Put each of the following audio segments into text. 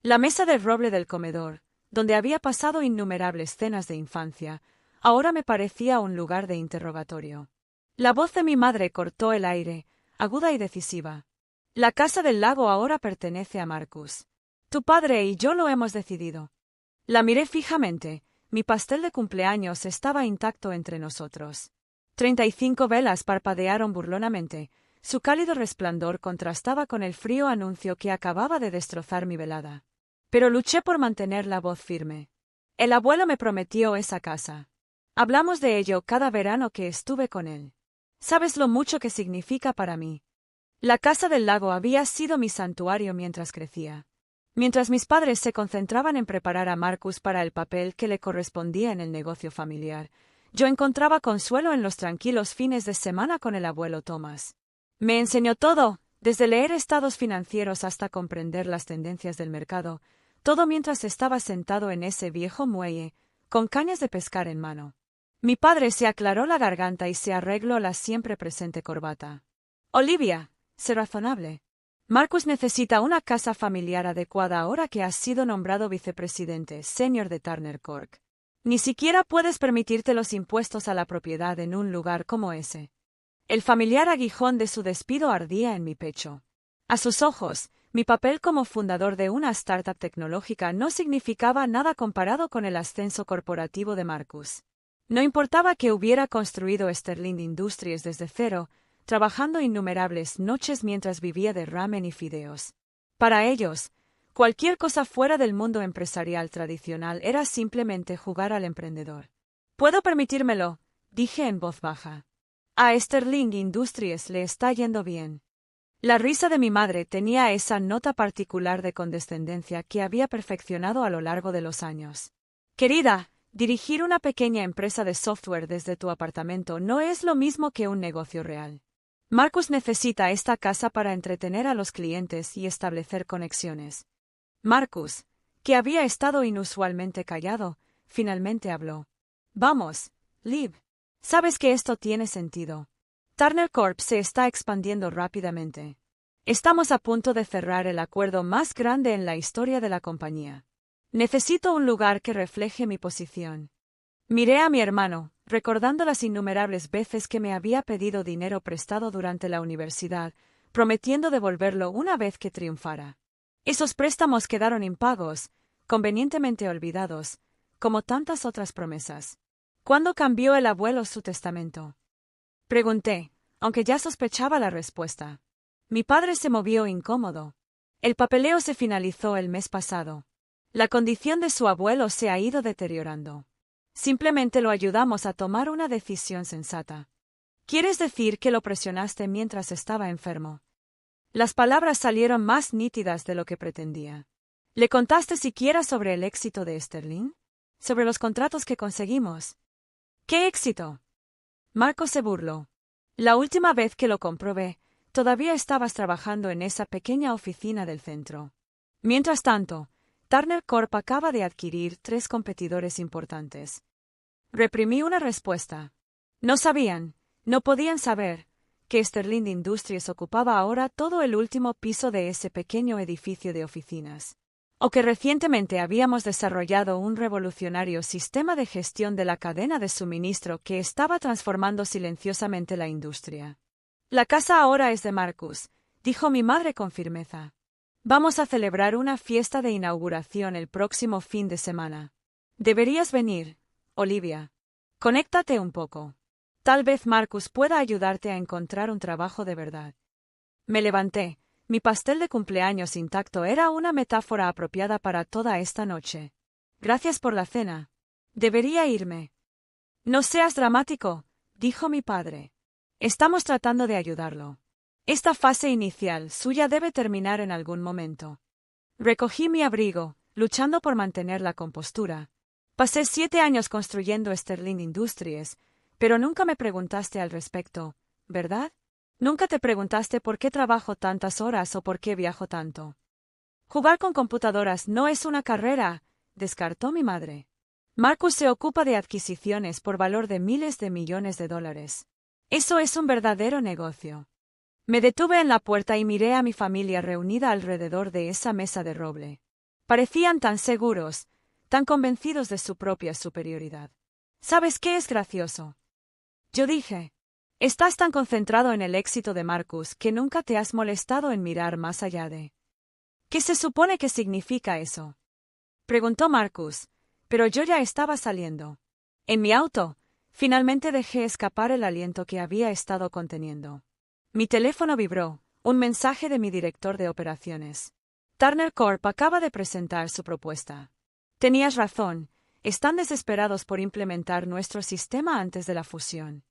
La mesa de roble del comedor, donde había pasado innumerables cenas de infancia, ahora me parecía un lugar de interrogatorio. La voz de mi madre cortó el aire, aguda y decisiva. La casa del lago ahora pertenece a Marcus. Tu padre y yo lo hemos decidido. La miré fijamente. Mi pastel de cumpleaños estaba intacto entre nosotros. 35 velas parpadearon burlonamente. Su cálido resplandor contrastaba con el frío anuncio que acababa de destrozar mi velada. Pero luché por mantener la voz firme. El abuelo me prometió esa casa. Hablamos de ello cada verano que estuve con él. Sabes lo mucho que significa para mí. La casa del lago había sido mi santuario mientras crecía. Mientras mis padres se concentraban en preparar a Marcus para el papel que le correspondía en el negocio familiar, yo encontraba consuelo en los tranquilos fines de semana con el abuelo Thomas. Me enseñó todo, desde leer estados financieros hasta comprender las tendencias del mercado, todo mientras estaba sentado en ese viejo muelle, con cañas de pescar en mano. Mi padre se aclaró la garganta y se arregló la siempre presente corbata. Olivia, sé razonable. Marcus necesita una casa familiar adecuada ahora que has sido nombrado vicepresidente senior de Turner Cork. Ni siquiera puedes permitirte los impuestos a la propiedad en un lugar como ese. El familiar aguijón de su despido ardía en mi pecho. A sus ojos, mi papel como fundador de una startup tecnológica no significaba nada comparado con el ascenso corporativo de Marcus. No importaba que hubiera construido Sterling Industries desde cero, trabajando innumerables noches mientras vivía de ramen y fideos. Para ellos, cualquier cosa fuera del mundo empresarial tradicional era simplemente jugar al emprendedor. «Puedo permitírmelo», dije en voz baja. «A Sterling Industries le está yendo bien». La risa de mi madre tenía esa nota particular de condescendencia que había perfeccionado a lo largo de los años. «Querida, dirigir una pequeña empresa de software desde tu apartamento no es lo mismo que un negocio real. Marcus necesita esta casa para entretener a los clientes y establecer conexiones». Marcus, que había estado inusualmente callado, finalmente habló. «Vamos, Liv. Sabes que esto tiene sentido. Turner Corp se está expandiendo rápidamente. Estamos a punto de cerrar el acuerdo más grande en la historia de la compañía. Necesito un lugar que refleje mi posición». Miré a mi hermano, recordando las innumerables veces que me había pedido dinero prestado durante la universidad, prometiendo devolverlo una vez que triunfara. Esos préstamos quedaron impagos, convenientemente olvidados, como tantas otras promesas. ¿Cuándo cambió el abuelo su testamento?, pregunté, aunque ya sospechaba la respuesta. Mi padre se movió incómodo. El papeleo se finalizó el mes pasado. La condición de su abuelo se ha ido deteriorando. Simplemente lo ayudamos a tomar una decisión sensata. ¿Quieres decir que lo presionaste mientras estaba enfermo? Las palabras salieron más nítidas de lo que pretendía. ¿Le contaste siquiera sobre el éxito de Sterling? ¿Sobre los contratos que conseguimos? ¿Qué éxito? Marco se burló. La última vez que lo comprobé, todavía estabas trabajando en esa pequeña oficina del centro. Mientras tanto, Turner Corp acaba de adquirir 3 competidores importantes. Reprimí una respuesta. No sabían, no podían saber, que Sterling Industries ocupaba ahora todo el último piso de ese pequeño edificio de oficinas. O que recientemente habíamos desarrollado un revolucionario sistema de gestión de la cadena de suministro que estaba transformando silenciosamente la industria. La casa ahora es de Marcus, dijo mi madre con firmeza. Vamos a celebrar una fiesta de inauguración el próximo fin de semana. Deberías venir, Olivia. Conéctate un poco. Tal vez Marcus pueda ayudarte a encontrar un trabajo de verdad. Me levanté. Mi pastel de cumpleaños intacto era una metáfora apropiada para toda esta noche. Gracias por la cena. Debería irme. No seas dramático, dijo mi padre. Estamos tratando de ayudarlo. Esta fase inicial suya debe terminar en algún momento. Recogí mi abrigo, luchando por mantener la compostura. Pasé 7 años construyendo Sterling Industries, pero nunca me preguntaste al respecto, ¿verdad? Nunca te preguntaste por qué trabajo tantas horas o por qué viajo tanto. Jugar con computadoras no es una carrera, descartó mi madre. Marcus se ocupa de adquisiciones por valor de miles de millones de dólares. Eso es un verdadero negocio. Me detuve en la puerta y miré a mi familia reunida alrededor de esa mesa de roble. Parecían tan seguros, tan convencidos de su propia superioridad. ¿Sabes qué es gracioso? Yo dije. Estás tan concentrado en el éxito de Marcus que nunca te has molestado en mirar más allá de... ¿Qué se supone que significa eso? Preguntó Marcus, pero yo ya estaba saliendo. En mi auto, finalmente dejé escapar el aliento que había estado conteniendo. Mi teléfono vibró, un mensaje de mi director de operaciones. Turner Corp acaba de presentar su propuesta. Tenías razón, están desesperados por implementar nuestro sistema antes de la fusión.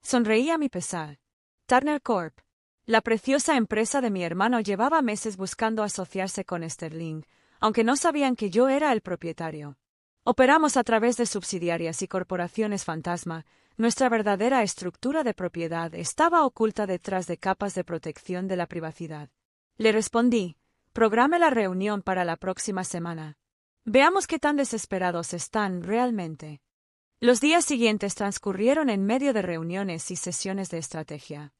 Sonreí a mi pesar. Turner Corp, la preciosa empresa de mi hermano, llevaba meses buscando asociarse con Sterling, aunque no sabían que yo era el propietario. Operamos a través de subsidiarias y corporaciones fantasma. Nuestra verdadera estructura de propiedad estaba oculta detrás de capas de protección de la privacidad. Le respondí, programe la reunión para la próxima semana. Veamos qué tan desesperados están realmente. Los días siguientes transcurrieron en medio de reuniones y sesiones de estrategia.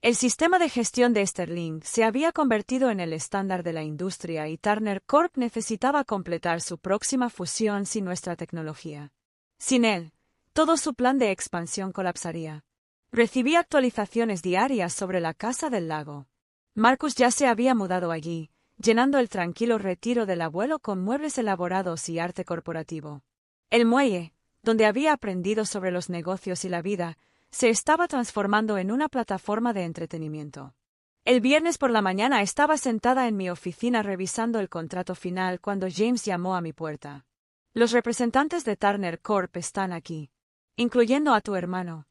El sistema de gestión de Sterling se había convertido en el estándar de la industria y Turner Corp necesitaba completar su próxima fusión sin nuestra tecnología. Sin él, todo su plan de expansión colapsaría. Recibí actualizaciones diarias sobre la Casa del Lago. Marcus ya se había mudado allí, llenando el tranquilo retiro del abuelo con muebles elaborados y arte corporativo. El muelle, donde había aprendido sobre los negocios y la vida, se estaba transformando en una plataforma de entretenimiento. El viernes por la mañana estaba sentada en mi oficina revisando el contrato final cuando James llamó a mi puerta. Los representantes de Turner Corp están aquí, incluyendo a tu hermano.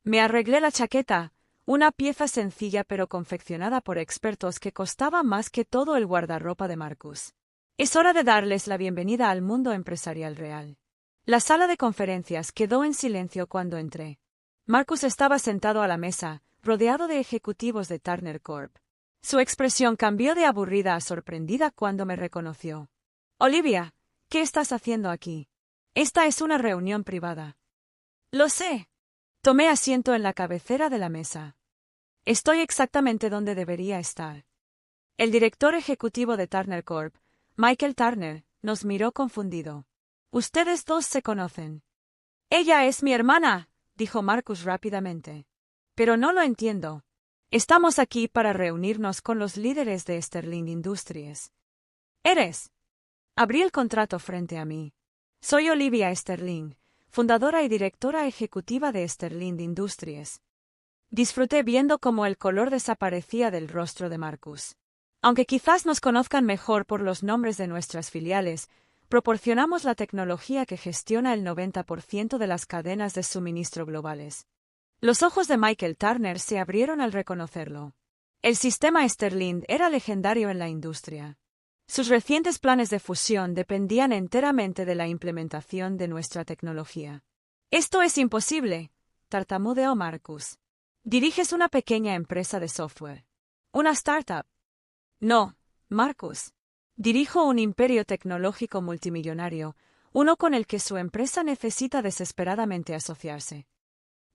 Me arreglé la chaqueta, una pieza sencilla pero confeccionada por expertos que costaba más que todo el guardarropa de Marcus. Es hora de darles la bienvenida al mundo empresarial real. La sala de conferencias quedó en silencio cuando entré. Marcus estaba sentado a la mesa, rodeado de ejecutivos de Turner Corp. Su expresión cambió de aburrida a sorprendida cuando me reconoció. Olivia, ¿qué estás haciendo aquí? Esta es una reunión privada. Lo sé. Tomé asiento en la cabecera de la mesa. Estoy exactamente donde debería estar. El director ejecutivo de Turner Corp, Michael Turner, nos miró confundido. Ustedes dos se conocen. Ella es mi hermana, dijo Marcus rápidamente. Pero no lo entiendo. Estamos aquí para reunirnos con los líderes de Sterling Industries. ¿Eres? Abrí el contrato frente a mí. Soy Olivia Sterling, fundadora y directora ejecutiva de Sterling Industries. Disfruté viendo cómo el color desaparecía del rostro de Marcus. Aunque quizás nos conozcan mejor por los nombres de nuestras filiales, proporcionamos la tecnología que gestiona el 90% de las cadenas de suministro globales. Los ojos de Michael Turner se abrieron al reconocerlo. El sistema Sterling era legendario en la industria. Sus recientes planes de fusión dependían enteramente de la implementación de nuestra tecnología. Esto es imposible, tartamudeó Marcus. Diriges una pequeña empresa de software. Una startup. No, Marcus. Dirijo un imperio tecnológico multimillonario, uno con el que su empresa necesita desesperadamente asociarse.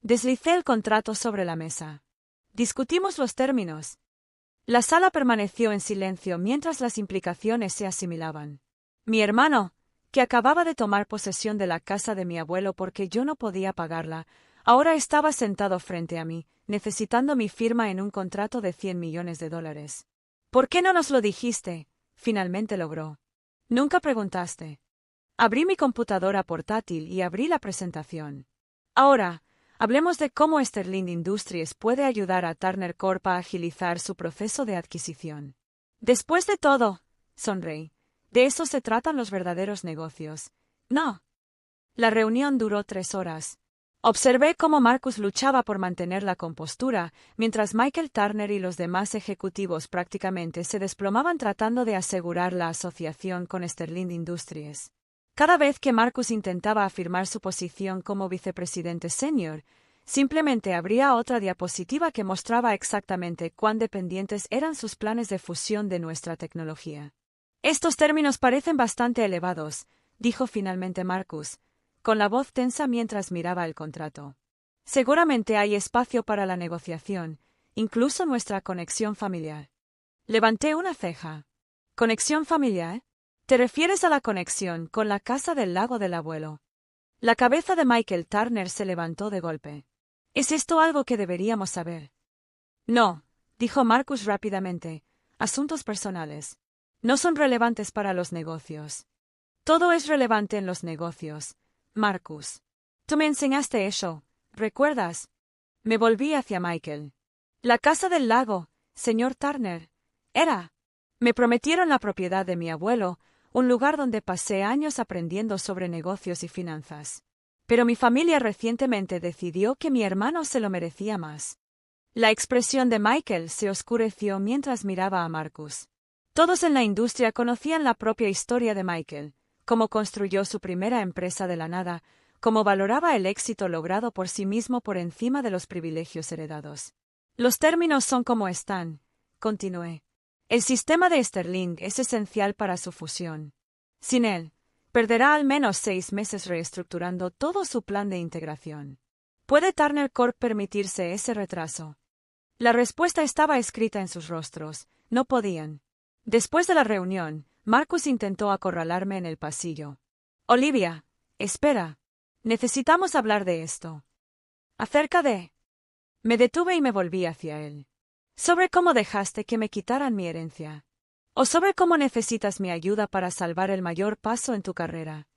Deslicé el contrato sobre la mesa. Discutimos los términos. La sala permaneció en silencio mientras las implicaciones se asimilaban. Mi hermano, que acababa de tomar posesión de la casa de mi abuelo porque yo no podía pagarla, ahora estaba sentado frente a mí, necesitando mi firma en un contrato de $100 millones. ¿Por qué no nos lo dijiste? Finalmente logró. Nunca preguntaste. Abrí mi computadora portátil y abrí la presentación. Ahora, hablemos de cómo Sterling Industries puede ayudar a Turner Corp a agilizar su proceso de adquisición. Después de todo, sonreí, de eso se tratan los verdaderos negocios. No. La reunión duró 3 horas. Observé cómo Marcus luchaba por mantener la compostura, mientras Michael Turner y los demás ejecutivos prácticamente se desplomaban tratando de asegurar la asociación con Sterling Industries. Cada vez que Marcus intentaba afirmar su posición como vicepresidente senior, simplemente abría otra diapositiva que mostraba exactamente cuán dependientes eran sus planes de fusión de nuestra tecnología. Estos términos parecen bastante elevados, dijo finalmente Marcus, con la voz tensa mientras miraba el contrato. Seguramente hay espacio para la negociación, incluso nuestra conexión familiar. Levanté una ceja. ¿Conexión familiar? ¿Te refieres a la conexión con la casa del lago del abuelo? La cabeza de Michael Turner se levantó de golpe. ¿Es esto algo que deberíamos saber? No, dijo Marcus rápidamente. Asuntos personales. No son relevantes para los negocios. Todo es relevante en los negocios, Marcus. Tú me enseñaste eso, ¿recuerdas? Me volví hacia Michael. La casa del lago, señor Turner. Era. Me prometieron la propiedad de mi abuelo, un lugar donde pasé años aprendiendo sobre negocios y finanzas. Pero mi familia recientemente decidió que mi hermano se lo merecía más. La expresión de Michael se oscureció mientras miraba a Marcus. Todos en la industria conocían la propia historia de Michael, cómo construyó su primera empresa de la nada, cómo valoraba el éxito logrado por sí mismo por encima de los privilegios heredados. Los términos son como están, continué. El sistema de Sterling es esencial para su fusión. Sin él, perderá al menos 6 meses reestructurando todo su plan de integración. ¿Puede Turner Corp permitirse ese retraso? La respuesta estaba escrita en sus rostros. No podían. Después de la reunión, Marcus intentó acorralarme en el pasillo. Olivia, espera. Necesitamos hablar de esto. ¿Acerca de? Me detuve y me volví hacia él. ¿Sobre cómo dejaste que me quitaran mi herencia? ¿O sobre cómo necesitas mi ayuda para salvar el mayor paso en tu carrera?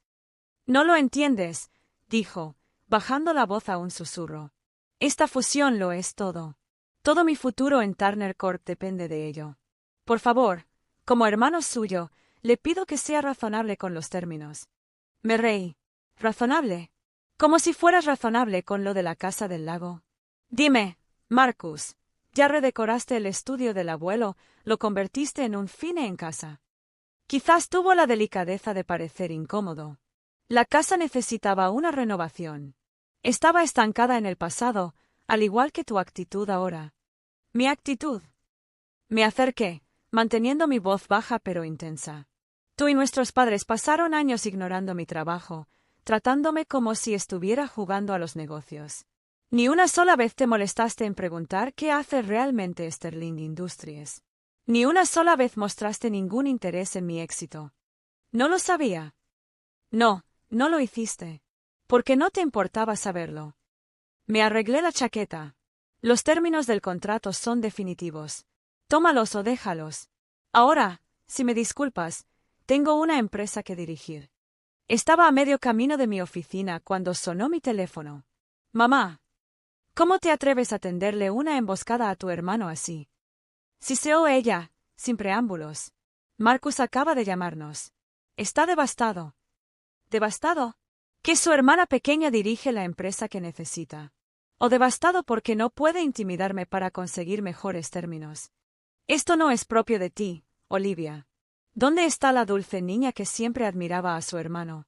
No lo entiendes, dijo, bajando la voz a un susurro. Esta fusión lo es todo. Todo mi futuro en Turner Corp depende de ello. Por favor, como hermano suyo, le pido que sea razonable con los términos. Me reí. ¿Razonable? Como si fueras razonable con lo de la casa del lago. Dime, Marcus, ya redecoraste el estudio del abuelo, lo convertiste en un cine en casa. Quizás tuvo la delicadeza de parecer incómodo. La casa necesitaba una renovación. Estaba estancada en el pasado, al igual que tu actitud ahora. ¿Mi actitud? Me acerqué, manteniendo mi voz baja pero intensa. Tú y nuestros padres pasaron años ignorando mi trabajo, tratándome como si estuviera jugando a los negocios. Ni una sola vez te molestaste en preguntar qué hace realmente Sterling Industries. Ni una sola vez mostraste ningún interés en mi éxito. ¿No lo sabía? No, no lo hiciste. Porque no te importaba saberlo. Me arreglé la chaqueta. Los términos del contrato son definitivos. Tómalos o déjalos. Ahora, si me disculpas, tengo una empresa que dirigir. Estaba a medio camino de mi oficina cuando sonó mi teléfono. Mamá. ¿Cómo te atreves a tenderle una emboscada a tu hermano así? Siseó ella, sin preámbulos. Marcus acaba de llamarnos. Está devastado. ¿Devastado? Que su hermana pequeña dirige la empresa que necesita. O devastado porque no puede intimidarme para conseguir mejores términos. Esto no es propio de ti, Olivia. ¿Dónde está la dulce niña que siempre admiraba a su hermano?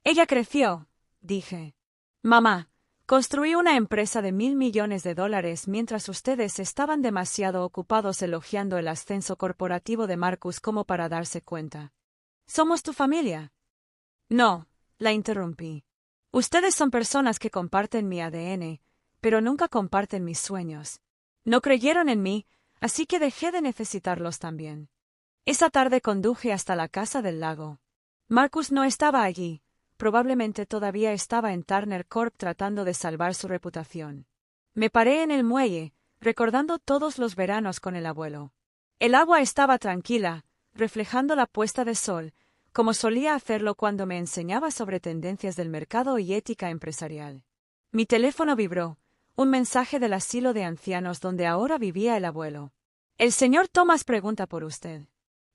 Ella creció, dije. Mamá, construí una empresa de $1.000 millones mientras ustedes estaban demasiado ocupados elogiando el ascenso corporativo de Marcus como para darse cuenta. ¿Somos tu familia? No, la interrumpí. Ustedes son personas que comparten mi ADN, pero nunca comparten mis sueños. No creyeron en mí, así que dejé de necesitarlos también. Esa tarde conduje hasta la casa del lago. Marcus no estaba allí, probablemente todavía estaba en Turner Corp tratando de salvar su reputación. Me paré en el muelle, recordando todos los veranos con el abuelo. El agua estaba tranquila, reflejando la puesta de sol, como solía hacerlo cuando me enseñaba sobre tendencias del mercado y ética empresarial. Mi teléfono vibró, un mensaje del asilo de ancianos donde ahora vivía el abuelo. El señor Thomas pregunta por usted.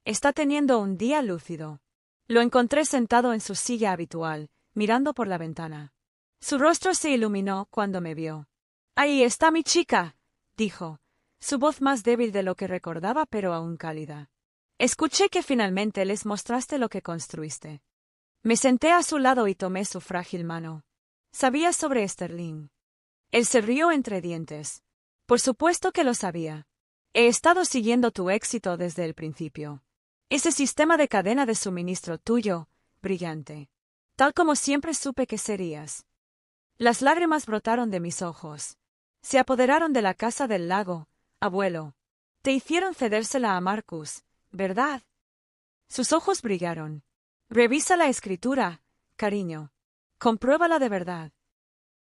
Está teniendo un día lúcido. Lo encontré sentado en su silla habitual, mirando por la ventana. Su rostro se iluminó cuando me vio. «Ahí está mi chica», dijo, su voz más débil de lo que recordaba pero aún cálida. «Escuché que finalmente les mostraste lo que construiste». Me senté a su lado y tomé su frágil mano. Sabía sobre Sterling. Él se rió entre dientes. Por supuesto que lo sabía. He estado siguiendo tu éxito desde el principio. Ese sistema de cadena de suministro tuyo, brillante. Tal como siempre supe que serías. Las lágrimas brotaron de mis ojos. Se apoderaron de la casa del lago, abuelo. Te hicieron cedérsela a Marcus, ¿verdad? Sus ojos brillaron. Revisa la escritura, cariño. Compruébala de verdad.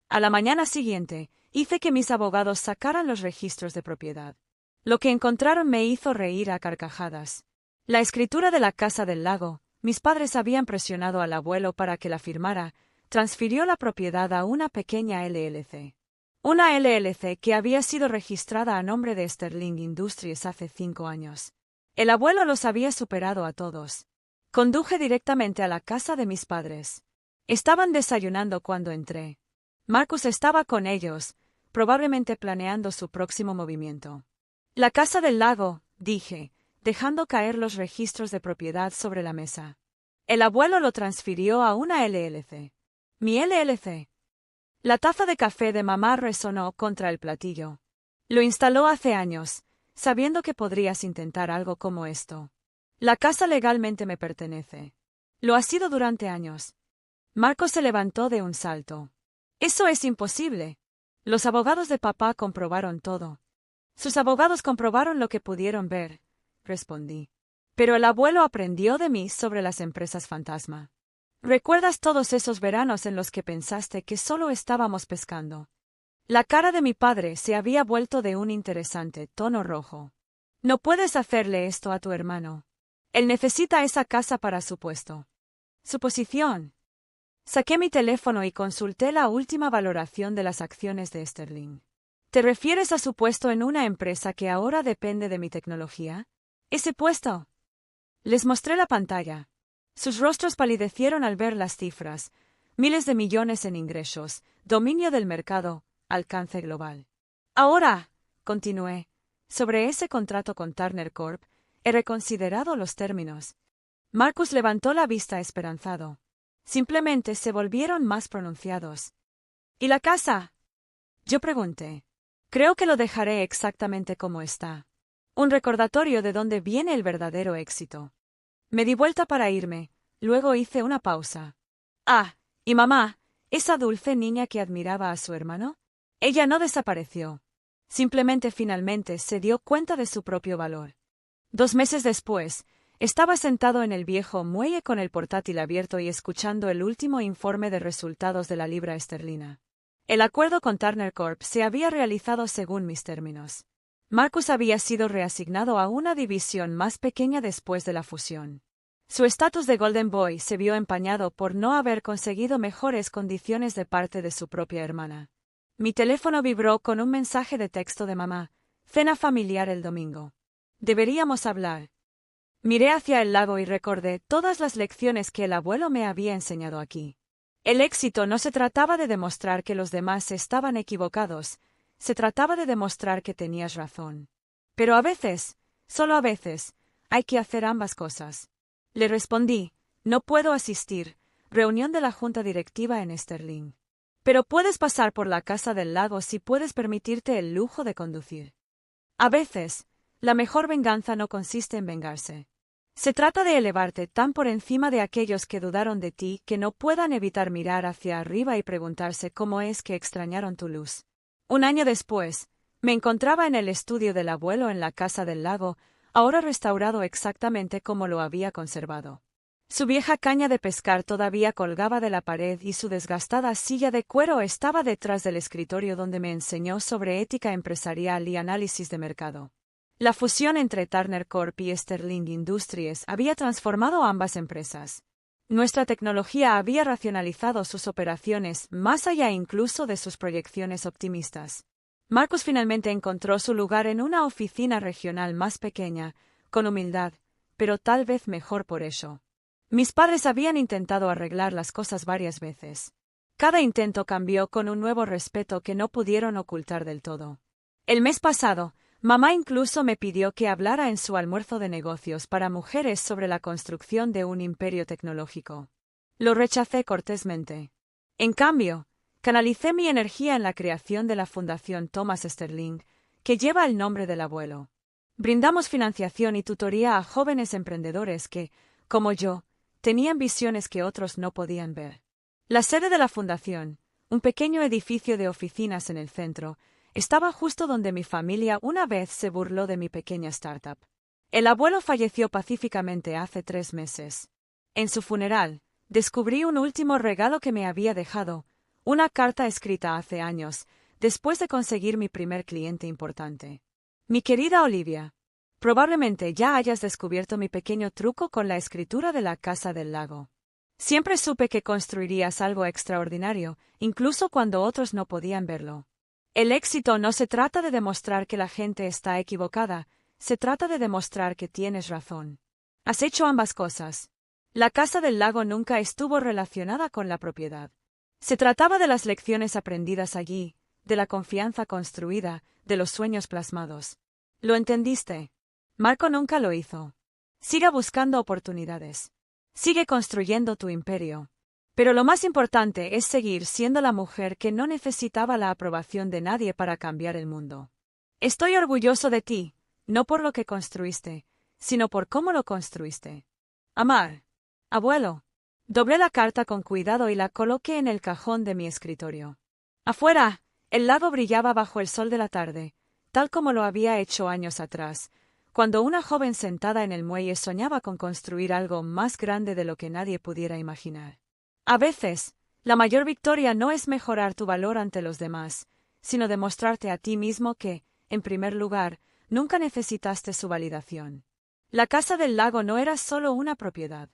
A la mañana siguiente, hice que mis abogados sacaran los registros de propiedad. Lo que encontraron me hizo reír a carcajadas. La escritura de la Casa del Lago, mis padres habían presionado al abuelo para que la firmara, transfirió la propiedad a una pequeña LLC. Una LLC que había sido registrada a nombre de Sterling Industries hace 5 años. El abuelo los había superado a todos. Conduje directamente a la casa de mis padres. Estaban desayunando cuando entré. Marcus estaba con ellos, probablemente planeando su próximo movimiento. La Casa del Lago, dije, dejando caer los registros de propiedad sobre la mesa. El abuelo lo transfirió a una LLC. Mi LLC. La taza de café de mamá resonó contra el platillo. Lo instaló hace años, sabiendo que podrías intentar algo como esto. La casa legalmente me pertenece. Lo ha sido durante años. Marcos se levantó de un salto. Eso es imposible. Los abogados de papá comprobaron todo. Sus abogados comprobaron lo que pudieron ver, respondí. Pero el abuelo aprendió de mí sobre las empresas fantasma. ¿Recuerdas todos esos veranos en los que pensaste que solo estábamos pescando? La cara de mi padre se había vuelto de un interesante tono rojo. No puedes hacerle esto a tu hermano. Él necesita esa casa para su puesto. Su posición. Saqué mi teléfono y consulté la última valoración de las acciones de Sterling. ¿Te refieres a su puesto en una empresa que ahora depende de mi tecnología? ¿Ese puesto? Les mostré la pantalla. Sus rostros palidecieron al ver las cifras. Miles de millones en ingresos, dominio del mercado, alcance global. Ahora, continué, sobre ese contrato con Turner Corp, he reconsiderado los términos. Marcus levantó la vista esperanzado. Simplemente se volvieron más pronunciados. ¿Y la casa? Yo pregunté. Creo que lo dejaré exactamente como está. Un recordatorio de dónde viene el verdadero éxito. Me di vuelta para irme, luego hice una pausa. Ah, ¿y mamá, esa dulce niña que admiraba a su hermano? Ella no desapareció. Simplemente finalmente se dio cuenta de su propio valor. 2 meses después, estaba sentado en el viejo muelle con el portátil abierto y escuchando el último informe de resultados de la libra esterlina. El acuerdo con Turner Corp se había realizado según mis términos. Marcus había sido reasignado a una división más pequeña después de la fusión. Su estatus de Golden Boy se vio empañado por no haber conseguido mejores condiciones de parte de su propia hermana. Mi teléfono vibró con un mensaje de texto de mamá. Cena familiar el domingo. Deberíamos hablar. Miré hacia el lago y recordé todas las lecciones que el abuelo me había enseñado aquí. El éxito no se trataba de demostrar que los demás estaban equivocados, se trataba de demostrar que tenías razón. Pero a veces, solo a veces, hay que hacer ambas cosas. Le respondí, no puedo asistir, reunión de la junta directiva en Sterling. Pero puedes pasar por la Casa del Lago si puedes permitirte el lujo de conducir. A veces, la mejor venganza no consiste en vengarse. Se trata de elevarte tan por encima de aquellos que dudaron de ti que no puedan evitar mirar hacia arriba y preguntarse cómo es que extrañaron tu luz. 1 año después, me encontraba en el estudio del abuelo en la Casa del Lago, ahora restaurado exactamente como lo había conservado. Su vieja caña de pescar todavía colgaba de la pared y su desgastada silla de cuero estaba detrás del escritorio donde me enseñó sobre ética empresarial y análisis de mercado. La fusión entre Turner Corp y Sterling Industries había transformado ambas empresas. Nuestra tecnología había racionalizado sus operaciones más allá incluso de sus proyecciones optimistas. Marcus finalmente encontró su lugar en una oficina regional más pequeña, con humildad, pero tal vez mejor por ello. Mis padres habían intentado arreglar las cosas varias veces. Cada intento cambió con un nuevo respeto que no pudieron ocultar del todo. El mes pasado, mamá incluso me pidió que hablara en su almuerzo de negocios para mujeres sobre la construcción de un imperio tecnológico. Lo rechacé cortésmente. En cambio, canalicé mi energía en la creación de la Fundación Thomas Sterling, que lleva el nombre del abuelo. Brindamos financiación y tutoría a jóvenes emprendedores que, como yo, tenían visiones que otros no podían ver. La sede de la fundación, un pequeño edificio de oficinas en el centro, estaba justo donde mi familia una vez se burló de mi pequeña startup. El abuelo falleció pacíficamente hace 3 meses. En su funeral, descubrí un último regalo que me había dejado, una carta escrita hace años, después de conseguir mi primer cliente importante. Mi querida Olivia, probablemente ya hayas descubierto mi pequeño truco con la escritura de la Casa del Lago. Siempre supe que construirías algo extraordinario, incluso cuando otros no podían verlo. El éxito no se trata de demostrar que la gente está equivocada, se trata de demostrar que tienes razón. Has hecho ambas cosas. La Casa del Lago nunca estuvo relacionada con la propiedad. Se trataba de las lecciones aprendidas allí, de la confianza construida, de los sueños plasmados. ¿Lo entendiste? Marco nunca lo hizo. Siga buscando oportunidades. Sigue construyendo tu imperio. Pero lo más importante es seguir siendo la mujer que no necesitaba la aprobación de nadie para cambiar el mundo. Estoy orgulloso de ti, no por lo que construiste, sino por cómo lo construiste. Amar. Abuelo. Doblé la carta con cuidado y la coloqué en el cajón de mi escritorio. Afuera, el lago brillaba bajo el sol de la tarde, tal como lo había hecho años atrás, cuando una joven sentada en el muelle soñaba con construir algo más grande de lo que nadie pudiera imaginar. A veces, la mayor victoria no es mejorar tu valor ante los demás, sino demostrarte a ti mismo que, en primer lugar, nunca necesitaste su validación. La Casa del Lago no era solo una propiedad.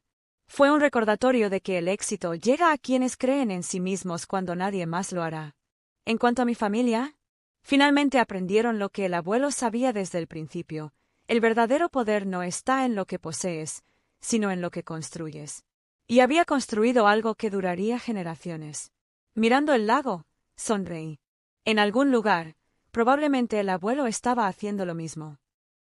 Fue un recordatorio de que el éxito llega a quienes creen en sí mismos cuando nadie más lo hará. En cuanto a mi familia, finalmente aprendieron lo que el abuelo sabía desde el principio. El verdadero poder no está en lo que posees, sino en lo que construyes. Y había construido algo que duraría generaciones. Mirando el lago, sonreí. En algún lugar, probablemente el abuelo estaba haciendo lo mismo.